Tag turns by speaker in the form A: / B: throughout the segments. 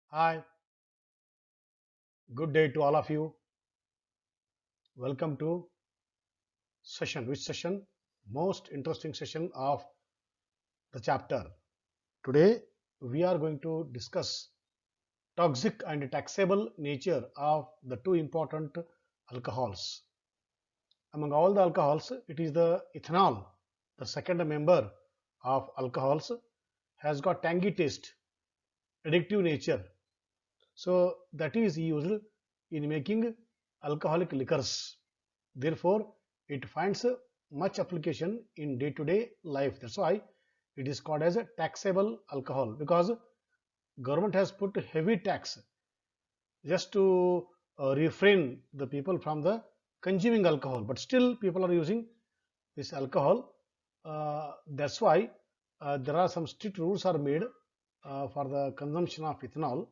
A: Hi, good day to all of you. Welcome to session. Which session? Most interesting session of the chapter. Today we are going to discuss toxic and taxable nature of the two important alcohols. Among all the alcohols, it is the ethanol, the second member of alcohols, has got tangy taste, addictive nature. So that is used in making alcoholic liquors. Therefore, it finds much application in day-to-day life. That's why it is called as a taxable alcohol, because government has put heavy tax just to refrain the people from the consuming alcohol. But still, people are using this alcohol. That's why there are some strict rules are made for the consumption of ethanol.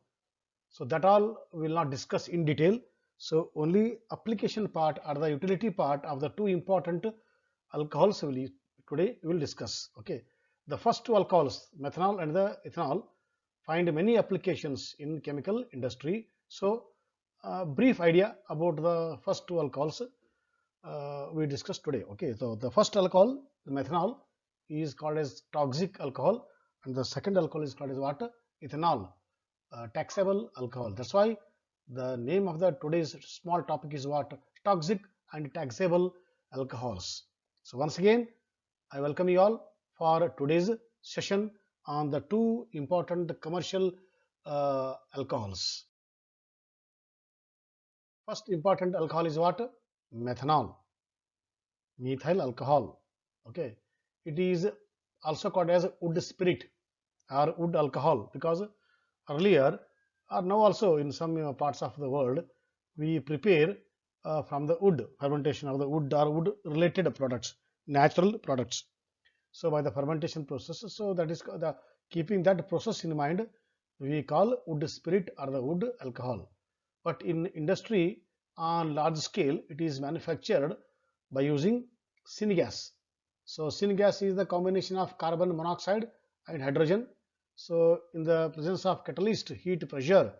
A: So that all we will not discuss in detail. So only application part or the utility part of the two important alcohols today we will discuss. Okay, the first two alcohols, methanol and the ethanol, find many applications in chemical industry. So brief idea about the first two alcohols we discussed today. Okay, so the first alcohol, the methanol, is called as toxic alcohol, and the second alcohol is called as what? Ethanol, taxable alcohol. That's why the name of the today's small topic is what? Toxic and taxable alcohols. So once again, I welcome you all for today's session on the two important commercial alcohols. First important alcohol is what? Methanol, methyl alcohol. Okay, it is also called as wood spirit or wood alcohol, because earlier or now also in some parts of the world we prepare from the wood, fermentation of the wood or wood related products, natural products. So by the fermentation process, so that is the keeping that process in mind, we call wood spirit or the wood alcohol. But in industry on large scale, it is manufactured by using syngas. So syngas is the combination of carbon monoxide and hydrogen. So in the presence of catalyst heat pressure,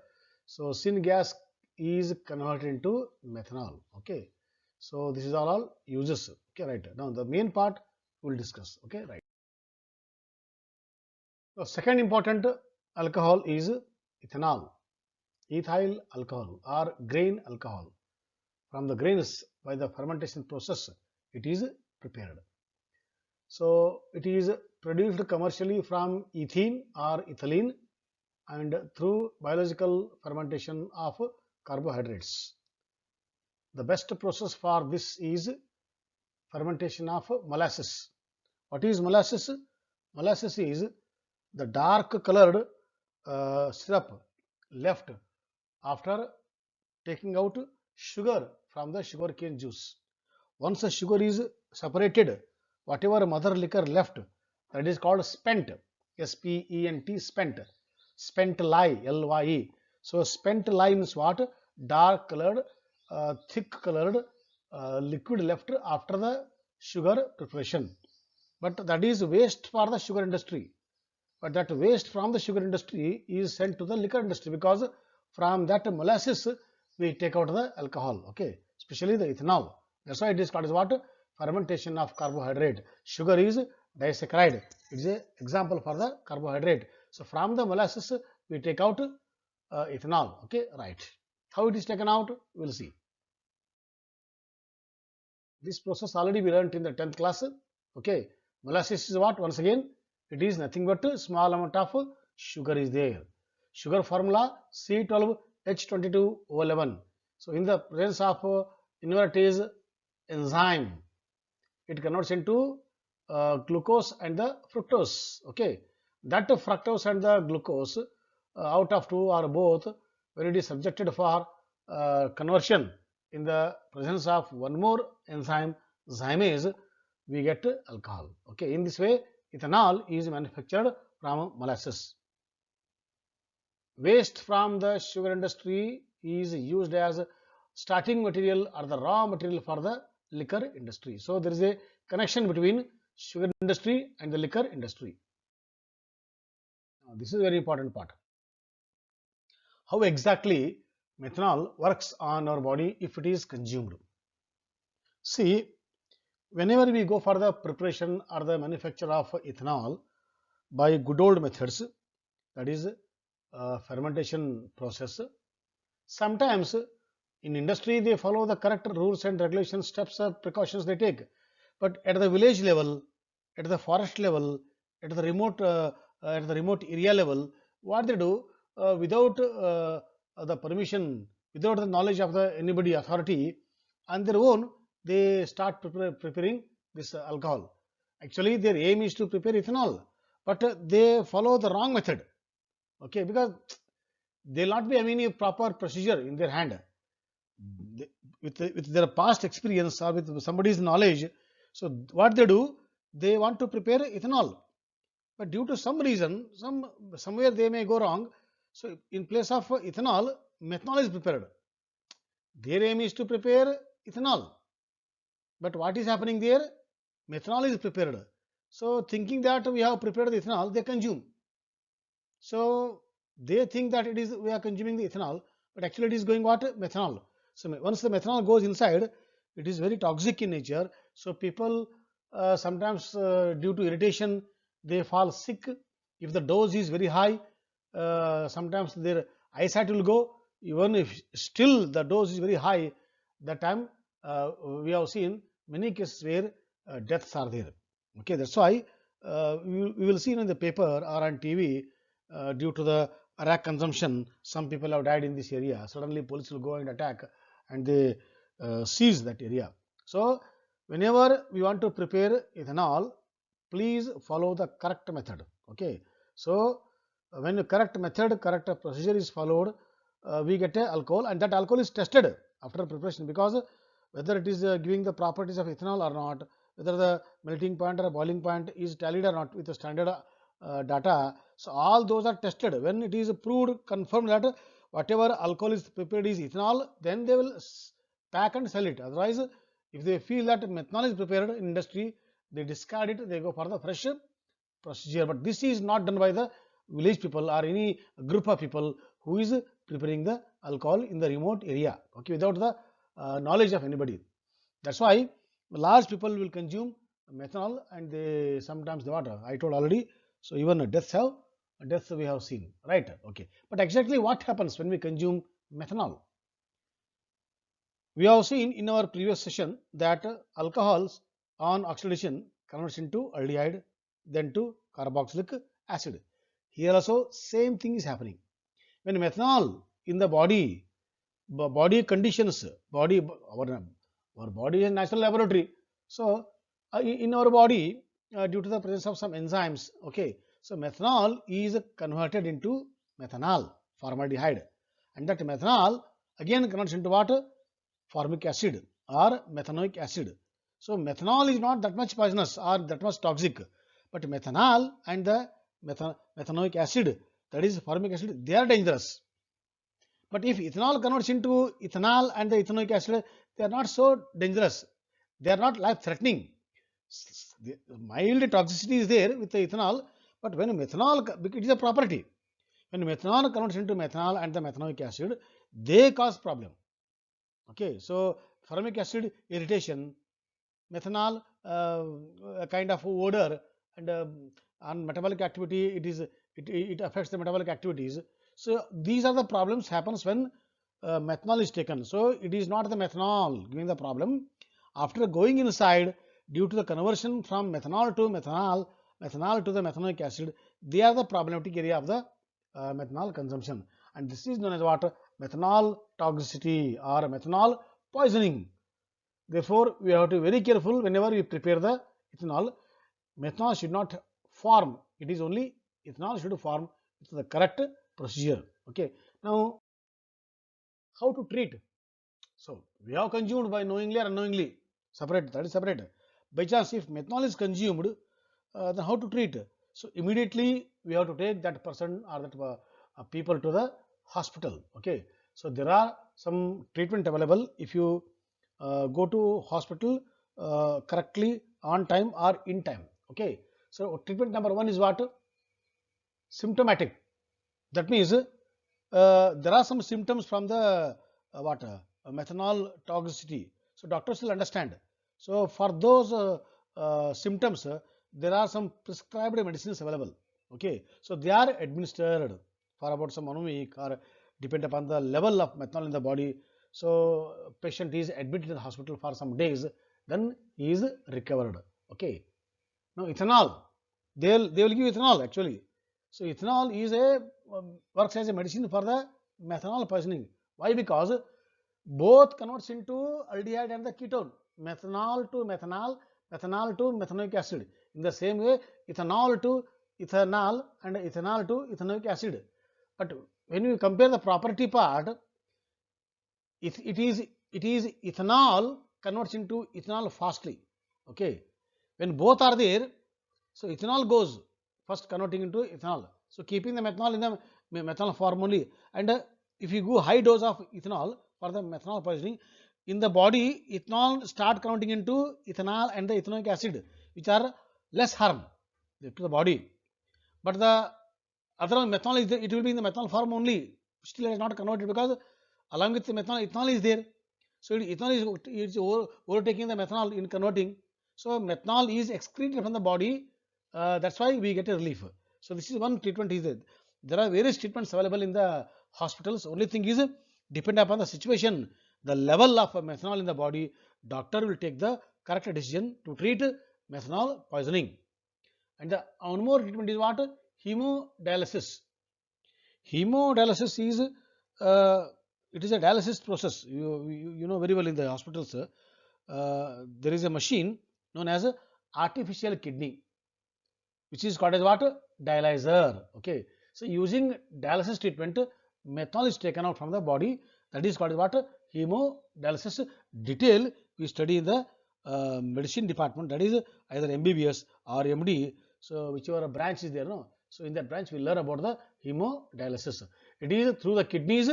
A: so syngas is converted into methanol. Okay, so this is all uses. Okay, right. Now the main part we'll discuss. Okay, right. So second important alcohol is ethanol, ethyl alcohol or grain alcohol. From the grains, by the fermentation process, it is prepared. So it is produced commercially from ethene or ethylene and through biological fermentation of carbohydrates. The best process for this is fermentation of molasses. What is molasses? Molasses is the dark colored syrup left after taking out sugar from the sugarcane juice. Once the sugar is separated, whatever mother liquor left, that is called spent, S-P-E-N-T, spent, spent lye, L-Y-E. So spent lye means what? Dark colored, thick colored liquid left after the sugar preparation. But that is waste for the sugar industry. But that waste from the sugar industry is sent to the liquor industry, because from that molasses we take out the alcohol. Okay, especially the ethanol. That's why it is called as what? Fermentation of carbohydrate. Sugar is disaccharide. It is an example for the carbohydrate. So from the molasses we take out ethanol. Okay, right. How it is taken out, we'll see. This process already we learnt in the 10th class. Okay, molasses is what? Once again, it is nothing but a small amount of sugar is there. Sugar formula C12H22O11. So in the presence of invertase enzyme, it converts into glucose and the fructose. Okay, that fructose and the glucose out of two or both, when it is subjected for conversion in the presence of one more enzyme, zymase, we get alcohol. Okay, in this way ethanol is manufactured from molasses. Waste from the sugar industry is used as starting material or the raw material for the liquor industry. So there is a connection between sugar industry and the liquor industry. Now, this is a very important part. how exactly methanol works on our body if it is consumed. See, whenever we go for the preparation or the manufacture of ethanol by good old methods, that is fermentation process, sometimes in industry they follow the correct rules and regulations, steps or precautions they take, but at the village level, at the forest level, at the remote area level, what they do without the permission, without the knowledge of the anybody authority, on their own they start preparing this alcohol. Actually their aim is to prepare ethanol, but they follow the wrong method. Okay, because they'll not be having a proper procedure in their hand. With their past experience or with somebody's knowledge, so what they do, they want to prepare ethanol, but due to some reason, somewhere they may go wrong. So in place of ethanol, methanol is prepared. Their aim is to prepare ethanol, but what is happening there? Methanol is prepared. So thinking that we have prepared the ethanol, they consume. So they think that it is we are consuming the ethanol, but actually it is going what? Methanol. So once the methanol goes inside, it is very toxic in nature. So people sometimes due to irritation they fall sick. If the dose is very high, sometimes their eyesight will go. Even if still the dose is very high, that time we have seen many cases where deaths are there. Okay, that's why we will see in the paper or on TV, due to the arak consumption, some people have died in this area. Suddenly police will go and attack and they seize that area. So whenever we want to prepare ethanol, please follow the correct method. Okay, so when the correct method, correct procedure is followed, we get a alcohol, and that alcohol is tested after preparation, because whether it is giving the properties of ethanol or not, whether the melting point or boiling point is tallied or not with the standard data. So all those are tested. When it is proved, confirmed that whatever alcohol is prepared is ethanol, then they will pack and sell it. Otherwise, if they feel that methanol is prepared in industry, they discard it, they go for the fresh procedure. But this is not done by the village people or any group of people who is preparing the alcohol in the remote area, okay, without the knowledge of anybody. That's why large people will consume methanol, and they sometimes the water. I told already. So even deaths we have seen, right? Okay, but exactly what happens when we consume methanol? We have seen in our previous session that alcohols on oxidation converts into aldehyde, then to carboxylic acid. Here also same thing is happening. When methanol in the body conditions, our body is a natural laboratory. So in our body, due to the presence of some enzymes, okay, so methanol is converted into methanol, formaldehyde, and that methanol again converts into what? Formic acid or methanoic acid. So methanol is not that much poisonous or that much toxic, but methanol and the methanoic acid, that is formic acid, they are dangerous. But if ethanol converts into ethanol and the ethanoic acid, they are not so dangerous. They are not life threatening. Mild toxicity is there with the ethanol, but when methanol, it is a property. When methanol converts into methanol and the methanoic acid, they cause problem. Okay, so formic acid irritation, methanol a kind of odor, and on metabolic activity it affects the metabolic activities. So these are the problems happens when methanol is taken. So it is not the methanol giving the problem. After going inside, due to the conversion from methanol to the methanoic acid, they are the problematic area of the methanol consumption, and this is known as what? Methanol toxicity or methanol poisoning. Therefore, we have to be very careful whenever we prepare the ethanol. Methanol should not form. It is only ethanol should form with the correct procedure. Okay. Now, how to treat? So we have consumed by knowingly or unknowingly. Separate. That is separate. By chance, if methanol is consumed, then how to treat? So immediately we have to take that person or that people to the hospital. Okay. So there are some treatment available if you go to hospital correctly, on time or in time. Okay. So treatment number one is what? Symptomatic. That means there are some symptoms from the methanol toxicity. So doctors will understand. So for those symptoms, there are some prescribed medicines available. Okay, so they are administered for about some 1 week or depend upon the level of methanol in the body. So patient is admitted in the hospital for some days, then he is recovered. Okay. Now ethanol, they will give ethanol actually. So ethanol is a works as a medicine for the methanol poisoning. Why? Because both converts into aldehyde and the ketone, methanol to methanol, methanol to methanoic acid. In the same way, ethanol to ethanol and ethanol to ethanoic acid. But when you compare the property part, it is ethanol converts into ethanol fastly. Okay, when both are there, so ethanol goes first converting into ethanol. So keeping the methanol in the methanol form only. And if you go high dose of ethanol for the methanol poisoning, in the body ethanol start converting into ethanol and the ethanoic acid, which are less harm to the body. But the other methanol is there, it will be in the methanol form only. Still it is not converted because along with the methanol, ethanol is there. So ethanol is overtaking the methanol in converting. So methanol is excreted from the body. That's why we get a relief. So this is one treatment is there. There are various treatments available in the hospitals. Only thing is depend upon the situation, the level of methanol in the body, doctor will take the correct decision to treat methanol poisoning. And the one more treatment is what? Hemodialysis. Hemodialysis is it is a dialysis process. You know very well in the hospitals. There is a machine known as artificial kidney, which is called as what? Dialyzer. Okay. So using dialysis treatment, methanol is taken out from the body. That is called as what? Hemodialysis. Detail we study in the medicine department. That is either MBBS or MD. So whichever branch is there, no. So in that branch we learn about the hemodialysis. It is through the kidneys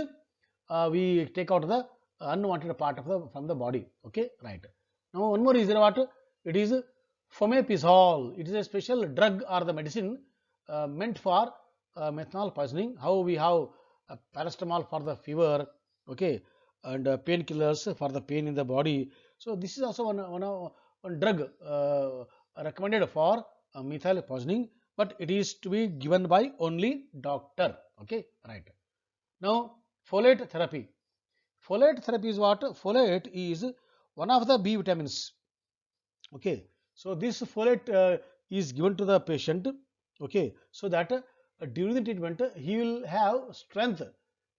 A: we take out the unwanted part of from the body. Okay, right. Now one more is there what? It is fomepizole. It is a special drug or the medicine meant for methanol poisoning. How we have paracetamol for the fever, okay, and painkillers for the pain in the body. So this is also one drug recommended for methyl poisoning, but it is to be given by only doctor. Okay, right. Now folate therapy. Folate therapy is what? Folate is one of the B vitamins. Okay, so this folate is given to the patient. Okay, so that during the treatment he will have strength.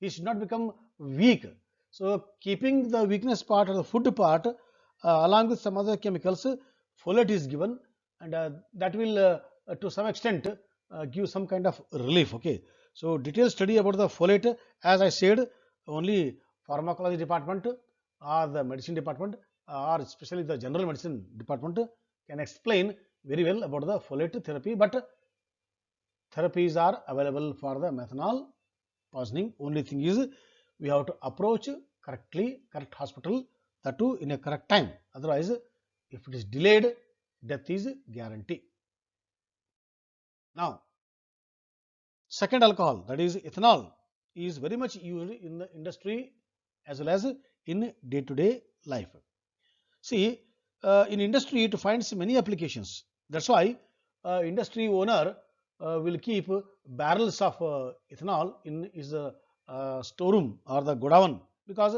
A: He should not become weak. So keeping the weakness part or the food part along with some other chemicals, folate is given, and that will to some extent give some kind of relief. Okay, so detailed study about the folate, as I said, only pharmacology department or the medicine department or especially the general medicine department can explain very well about the folate therapy, but therapies are available for the methanol poisoning. Only thing is we have to approach correctly, correct hospital, that too in a correct time. Otherwise, if it is delayed, death is guarantee. Now, second alcohol, that is ethanol, is very much used in the industry as well as in day-to-day life. See, in industry it finds many applications. That's why industry owner will keep barrels of ethanol in his storeroom or the godown, because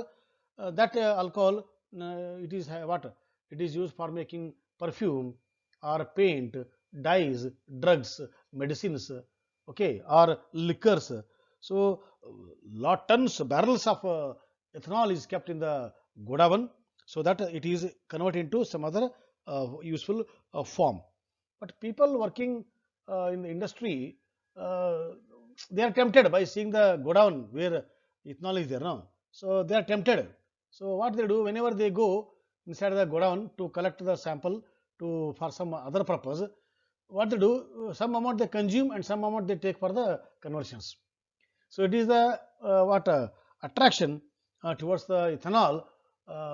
A: that alcohol it is what? It is used for making perfume or paint, dyes, drugs, medicines, okay, or liquors. So tons, barrels of ethanol is kept in the godown, so that it is converted into some other useful form. But people working in the industry, they are tempted by seeing the godown where ethanol is there, no? So they are tempted. So what they do, whenever they go inside the godown to collect the sample for some other purpose, what they do, some amount they consume and some amount they take for the conversions. So it is the attraction towards the ethanol.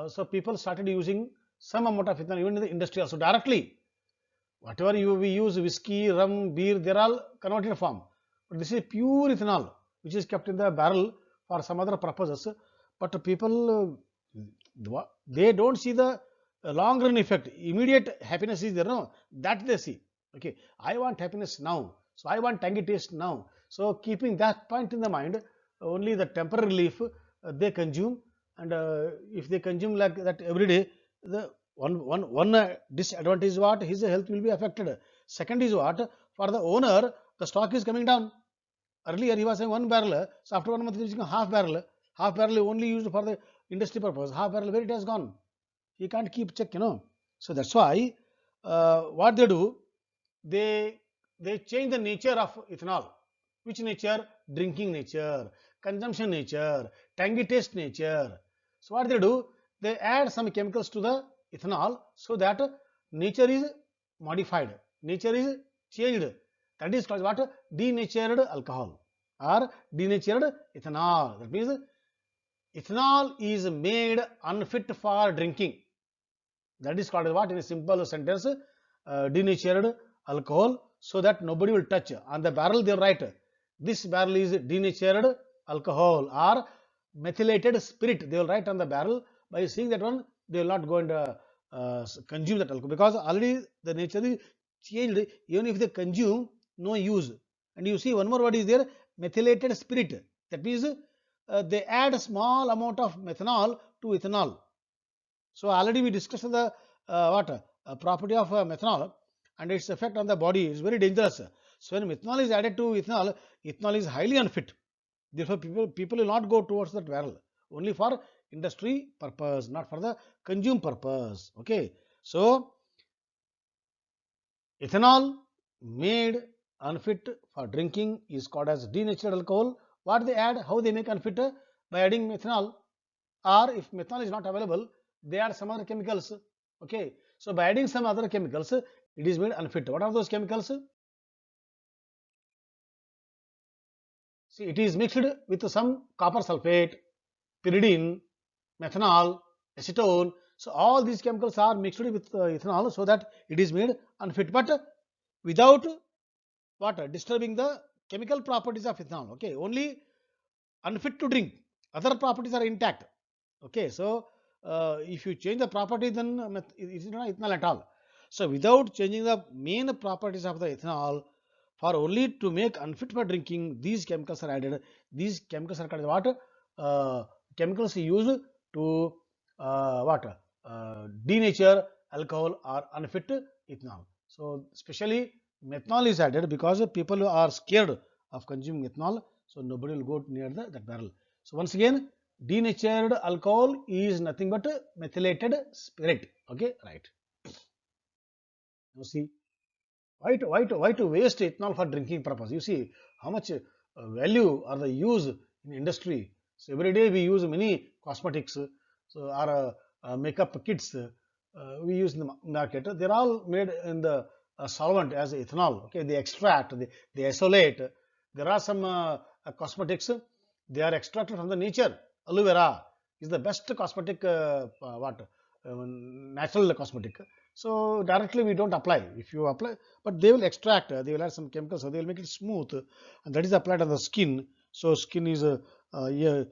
A: So people started using some amount of ethanol even in the industry also directly. Whatever we use, whiskey, rum, beer, they are all converted form. But this is pure ethanol. which is kept in the barrel for some other purposes. But people, they don't see the long run effect. Immediate happiness is there, no? That they see. Okay, I want happiness now, so I want tangy taste now. So keeping that point in the mind, only the temporary relief they consume, and if they consume like that every day, the one disadvantage is what? His health will be affected. Second is what? For the owner, the stock is coming down. Earlier he was saying 1 barrel, so after 1 month he is using half barrel. Half barrel only used for the industry purpose. Half barrel where it has gone? He can't keep check, So that's why what they do, they change the nature of ethanol. Which nature? Drinking nature, consumption nature, tangy taste nature. So what they do, they add some chemicals to the ethanol so that nature is modified, nature is changed. That is called what? Denatured alcohol or denatured ethanol. That means ethanol is made unfit for drinking. That is called what? In a simple sentence, denatured alcohol, so that nobody will touch. On the barrel they write, this barrel is denatured alcohol or methylated spirit. They will write on the barrel. By seeing that one, they will not go and consume that alcohol, because already the nature is changed. Even if they consume, no use. And you see one more word is there, methylated spirit. That means they add a small amount of methanol to ethanol. So already we discussed the property of methanol and its effect on the body is very dangerous. So when methanol is added to ethanol, ethanol is highly unfit. Therefore, people will not go towards that barrel, only for industry purpose, not for the consume purpose. Okay, so ethanol made unfit for drinking is called as denatured alcohol. What they add, how they make unfit? By adding methanol, or if methanol is not available, they add some other chemicals. Okay, so by adding some other chemicals, it is made unfit. What are those chemicals? See, it is mixed with some copper sulfate, pyridine, methanol, acetone. So all these chemicals are mixed with ethanol so that it is made unfit, but without what? Disturbing the chemical properties of ethanol. Okay, only unfit to drink. Other properties are intact. Okay, so if you change the property, then it is not ethanol at all. So without changing the main properties of the ethanol, for only to make unfit for drinking, these chemicals are added. These chemicals are called what? Chemicals used to denature alcohol or unfit ethanol. So especially methanol is added because people are scared of consuming ethanol, so nobody will go near that barrel. So once again, denatured alcohol is nothing but methylated spirit. Okay, right. Now see, why to waste ethanol for drinking purpose? You see how much value or the use in industry. So every day we use many cosmetics, so or makeup kits we use in the market. They're all made in the solvent as ethanol. Okay, they extract, they isolate. There are some cosmetics, they are extracted from the nature. Aloe vera is the best cosmetic, natural cosmetic. So directly we don't apply. If you apply, but they will extract, they will add some chemicals, so they will make it smooth, and that is applied on the skin. So skin is yeah,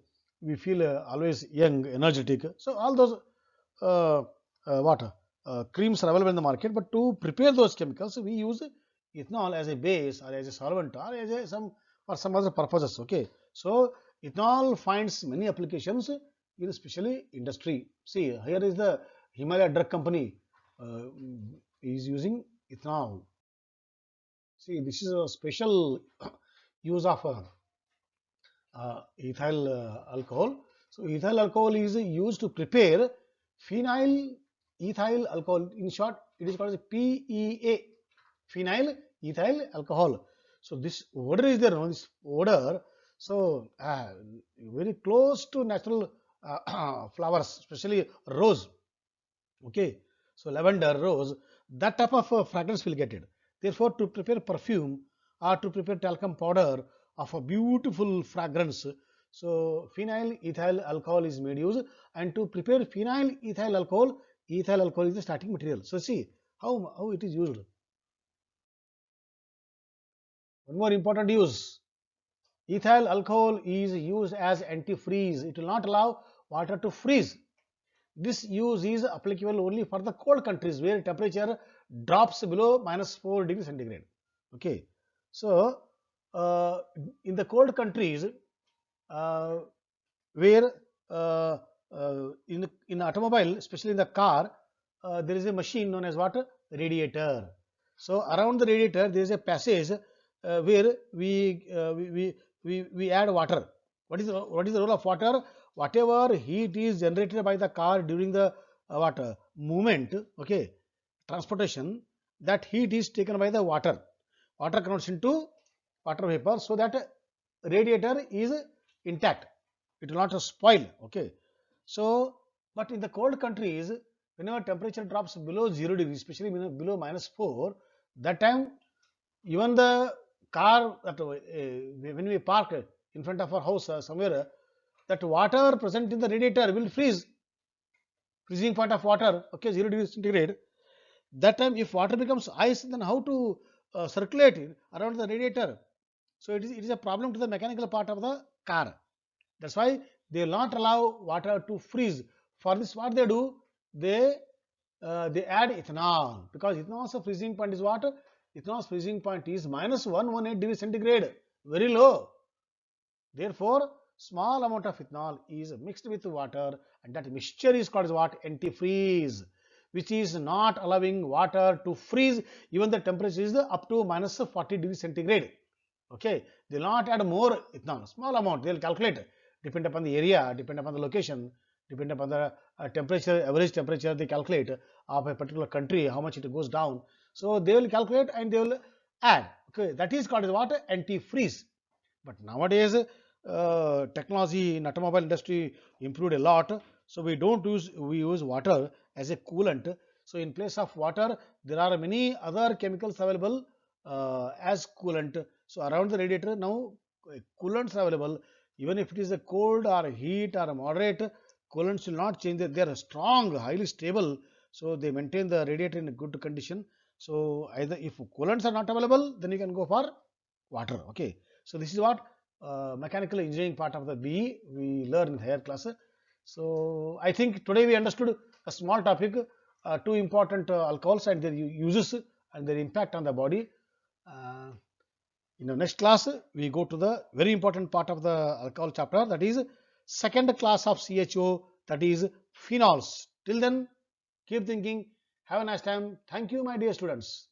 A: we feel always young, energetic. So all those uh, creams are available in the market, but to prepare those chemicals, we use ethanol as a base or as a solvent or as a some for some other purposes. Okay, so ethanol finds many applications in especially industry. See, here is the Himalaya Drug Company uh, is using ethanol. See, this is a special use of ethyl alcohol. So ethyl alcohol is used to prepare phenyl ethyl alcohol. In short, it is called as PEA, phenyl ethyl alcohol. So this odor is there, no? This odor. So very close to natural flowers, especially rose. Okay, so lavender, rose, that type of fragrance will get it. Therefore, to prepare perfume or to prepare talcum powder of a beautiful fragrance, so phenyl ethyl alcohol is made use, and to prepare phenyl ethyl alcohol is the starting material. So see how it is used. One more important use, Ethyl alcohol is used as antifreeze. It will not allow water to freeze. This use is applicable only for the cold countries where temperature drops below -4 degrees centigrade. Okay, so in the cold countries uh, where in automobile, especially in the car, there is a machine known as what? Radiator. So around the radiator there is a passage where we add water. What is the role of water? Whatever heat is generated by the car during the movement, okay, transportation, that heat is taken by the water. Water converts into water vapor, so that radiator is intact. It will not spoil. Okay, so but in the cold countries, whenever temperature drops below 0 degrees, especially below -4, that time even the car that when we park in front of our house somewhere, that water present in the radiator will freeze. Freezing point of water, okay, 0 degrees centigrade. That time if water becomes ice, then how to circulate it around the radiator? So it is a problem to the mechanical part of the car. That's why they will not allow water to freeze. For this, what they do? They add ethanol, because ethanol's freezing point is what? Ethanol's freezing point is -118 degrees centigrade, very low. Therefore, small amount of ethanol is mixed with water, and that mixture is called as what? Antifreeze, which is not allowing water to freeze even the temperature is up to -40 degrees centigrade. Okay, they will not add more ethanol, small amount. They will calculate, depend upon the area, depend upon the location, depend upon the temperature, average temperature they calculate of a particular country, how much it goes down. So they will calculate and they will add. Okay, that is called as what? Antifreeze. But nowadays technology in automobile industry improved a lot, so we use water as a coolant. So in place of water there are many other chemicals available as coolant. So around the radiator now coolants are available. Even if it is a cold or heat or a moderate, coolants will not change. They are strong, highly stable, so they maintain the radiator in a good condition. So either if coolants are not available, then you can go for water. Okay, so this is what mechanical engineering part of the BE we learn in higher class. So I think today we understood a small topic, two important alcohols and their uses and their impact on the body. In the next class we go to the very important part of the alcohol chapter, that is second class of CHO, that is phenols. Till then, keep thinking. Have a nice time. Thank you, my dear students.